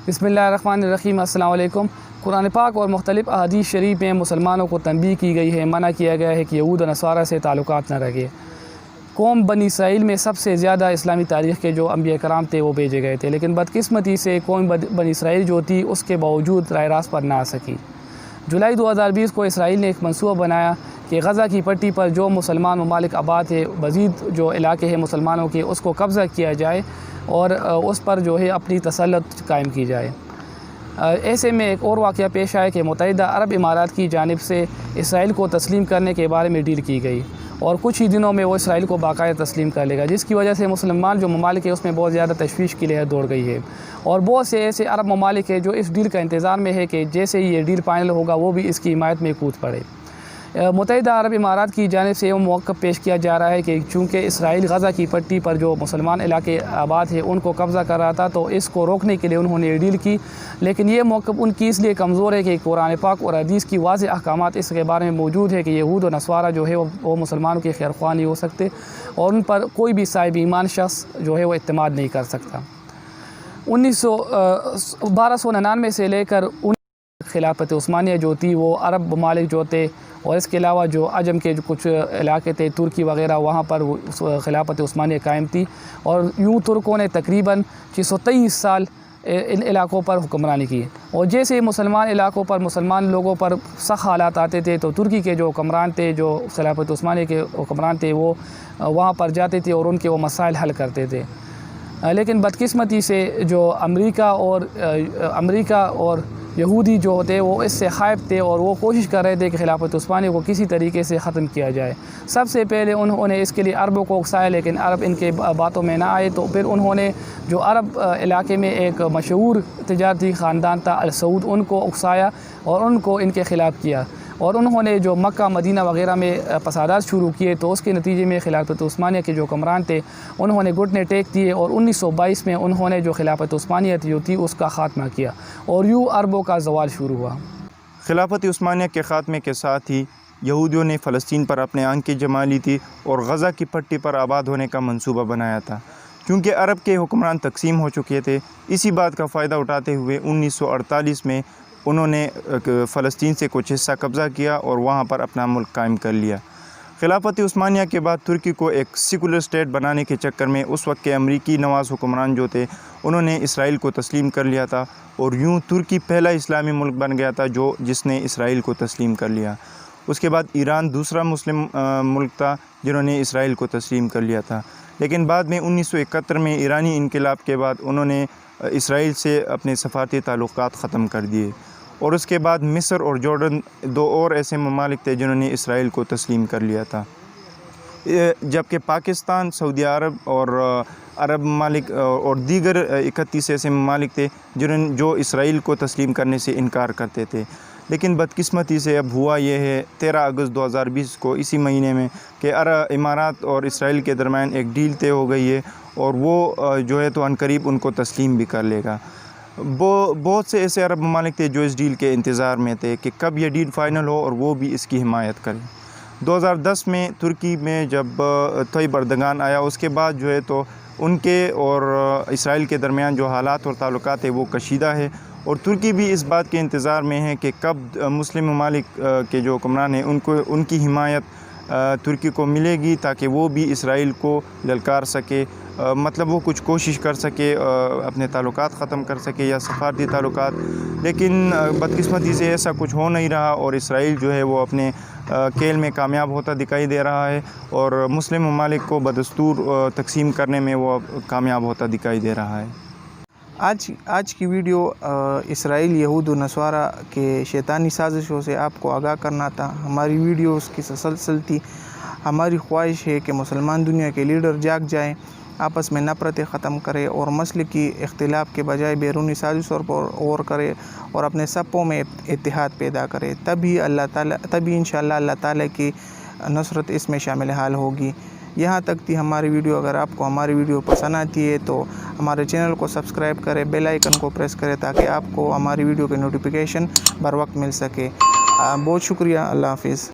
बिस्मिल्लाहिर्रहमानिर्रहीम। अस्सलाम वालेकुम। कुरान पाक और मुख्तलिफ़ अहादीस शरीफ में मुसलमानों को तंबीह की गई है, मना किया गया है कि यहूद और नसारा से ताल्लुकात न रखें। कौम बनी इसराइल में सबसे ज़्यादा इस्लामी तारीख़ के जो अंबिया कराम थे वो भेजे गए थे, लेकिन बदकिस्मती से कौम बनी इसराइल जो थी उसके बावजूद राह रास्त पर ना आ सकी। जुलाई 2020 को इसराइल ने एक मंसूबा बनाया कि गज़ा की पट्टी पर जो मुसलमान ममालिक आबाद है, मज़ीद जो इलाके हैं मुसलमानों के, उसको कब्ज़ा किया जाए और उस पर जो है अपनी तसल्लुत कायम की जाए। ऐसे में एक और वाक़या पेश आया कि मुत्तहिदा अरब इमारात की जानिब से इसराइल को तस्लीम करने के बारे में डील की गई और कुछ ही दिनों में वो इसराइल को बाकायदा तस्लीम कर लेगा, जिसकी वजह से मुसलमान जो ममालिक है उसमें बहुत ज़्यादा तशवीश की लहर दौड़ गई है। और बहुत से ऐसे अरब ममालिक है जो इस डील का इंतज़ार में है कि जैसे ही ये डील फाइनल होगा वो भी इसकी हिमायत में कूद पड़े। मुत्तहिदा अरब इमारात की जानिब से वो मौक़िफ़ पेश किया जा रहा है कि चूँकि इसराइल गज़ा की पट्टी पर जो मुसलमान इलाके आबाद है उनको कब्ज़ा कर रहा था, तो इसको रोकने के लिए उन्होंने डील की। लेकिन ये मौक़िफ़ उनकी इसलिए कमज़ोर है कि कुरान पाक और हदीस की वाज़ेह अहकामात इसके बारे में मौजूद है कि यहूद और नस्वारा जो है वो मुसलमानों के खैर ख्वाह नहीं हो सकते और उन पर कोई भी साहिब ईमान शख्स जो है वो इत्तेमाद नहीं कर सकता। 1299 से लेकर खिलाफत उस्मानिया जो थी वो अरब ममालिक जो थे और इसके अलावा जो अजम के जो कुछ इलाके थे, तुर्की वग़ैरह, वहाँ पर खिलाफत उस्मानिया कायम थी और यूँ तुर्कों ने तकरीबन 623 साल इन इलाक़ों पर हुक्मरानी की। और जैसे ही मुसलमान इलाक़ों पर मुसलमान लोगों पर सख्त हालात आते थे तो तुर्की के जो हुक्मरान थे, जो खिलाफत उस्मानिया के हुक्मरान थे, वो वहाँ पर जाते थे और उनके वो मसाइल हल करते थे। लेकिन बदकिस्मती से जो अमेरिका और यहूदी जो होते वो इससे खाइफ थे और वो कोशिश कर रहे थे कि खिलाफत उस्मानिया को किसी तरीके से ख़त्म किया जाए। सबसे पहले उन्होंने इसके लिए अरबों को उकसाया, लेकिन अरब इनके बातों में ना आए। तो फिर उन्होंने जो अरब इलाके में एक मशहूर तिजारती ख़ानदान था अल सऊद, उनको उकसाया और उनको इनके ख़िलाफ़ किया और उन्होंने जो मक्का मदीना वग़ैरह में फसादात शुरू किए। तो उसके नतीजे में खिलाफत उस्मानिया के जो हुक्मरान थे उन्होंने घुटने टेक दिए और 1922 में उन्होंने जो खिलाफत उस्मानिया जो थी उसका ख़ात्मा किया और यूँ अरबों का ज़वाल शुरू हुआ। खिलाफत उस्मानिया के ख़ात्मे के साथ ही यहूदियों ने फ़लस्तीन पर अपने आंखें जमा ली थी और गज़ा की पट्टी पर आबाद होने का मंसूबा बनाया था। क्योंकि अरब के हुक्मरान तकसीम हो चुके थे, इसी बात का फ़ायदा उठाते हुए 1948 में उन्होंने फ़लस्तीन से कुछ हिस्सा कब्ज़ा किया और वहाँ पर अपना मुल्क कायम कर लिया। खिलाफत उस्मानिया के बाद तुर्की को एक सेकुलर स्टेट बनाने के चक्कर में उस वक्त के अमरीकी नवाज़ हुक्मरान जो थे उन्होंने इसराइल को तस्लीम कर लिया था और यूँ तुर्की पहला इस्लामी मुल्क बन गया था जिसने इसराइल को तस्लीम कर लिया। उसके बाद ईरान दूसरा मुस्लिम मुल्क था जिन्होंने इसराइल को तस्लीम कर लिया था। लेकिन बाद में 1971 में ईरानी इनकलाब के बाद उन्होंने इसराइल से अपने सफ़ारती ताल्लुक़ात ख़त्म कर दिए और उसके बाद मिस्र और जॉर्डन दो और ऐसे ममालिक थे जिन्होंने इसराइल को तस्लीम कर लिया था। जबकि पाकिस्तान, सऊदी अरब और अरब ममालिक और दीगर 31 ऐसे ममालिक थे जो इसराइल को तस्लीम करने से इनकार करते थे। लेकिन बदकिस्मती से अब हुआ ये है 13 अगस्त 2020 को, इसी महीने में, कि अरब इमारात और इसराइल के दरमियान एक डील तय हो गई है और वो जो है तो अनकरीब उनको तस्लीम भी कर लेगा। बहुत से ऐसे अरब ममालिक थे जो इस डील के इंतज़ार में थे कि कब ये डील फ़ाइनल हो और वो भी इसकी हिमायत करें। 2010 में तुर्की में जब तय्यब एर्दोगान आया, उसके बाद जो है तो उनके और इसराइल के दरमियान जो हालात और ताल्लुकात है वो कशीदा है और तुर्की भी इस बात के इंतज़ार में है कि कब मुस्लिम ममालिक के जो हुक्मरान हैं उनकी हिमायत तुर्की को मिलेगी ताकि वो भी इसराइल को ललकार सके, मतलब वो कुछ कोशिश कर सके, अपने ताल्लुकात ख़त्म कर सके या सफ़ारती ताल्लुकात। लेकिन बदकिस्मती से ऐसा कुछ हो नहीं रहा और इसराइल जो है वो अपने खेल में कामयाब होता दिखाई दे रहा है और मुस्लिम ममालिक को बदस्तूर तकसीम करने में वो कामयाब होता दिखाई दे रहा है। आज की वीडियो इसराइल, यहूद और नस्वारा के शैतानी साजिशों से आपको आगाह करना था। हमारी वीडियोस की तसलसल थी। हमारी ख्वाहिश है कि मुसलमान दुनिया के लीडर जाग जाएं, आपस में नफ़रतें ख़त्म करें और मसले की इख्तिलाफ़ के बजाय बैरूनी साजिशों पर गौर करें और अपने सपों में इत्तेहाद पैदा करें। तभी इंशाअल्लाह अल्लाह ताला की नसरत इसमें शामिल हाल होगी। यहाँ तक थी हमारी वीडियो। अगर आपको हमारी वीडियो पसंद आती है तो हमारे चैनल को सब्सक्राइब करें, बेल आइकन को प्रेस करें ताकि आपको हमारी वीडियो के नोटिफिकेशन बर वक्त मिल सके। बहुत शुक्रिया। अल्लाह हाफ़िज़।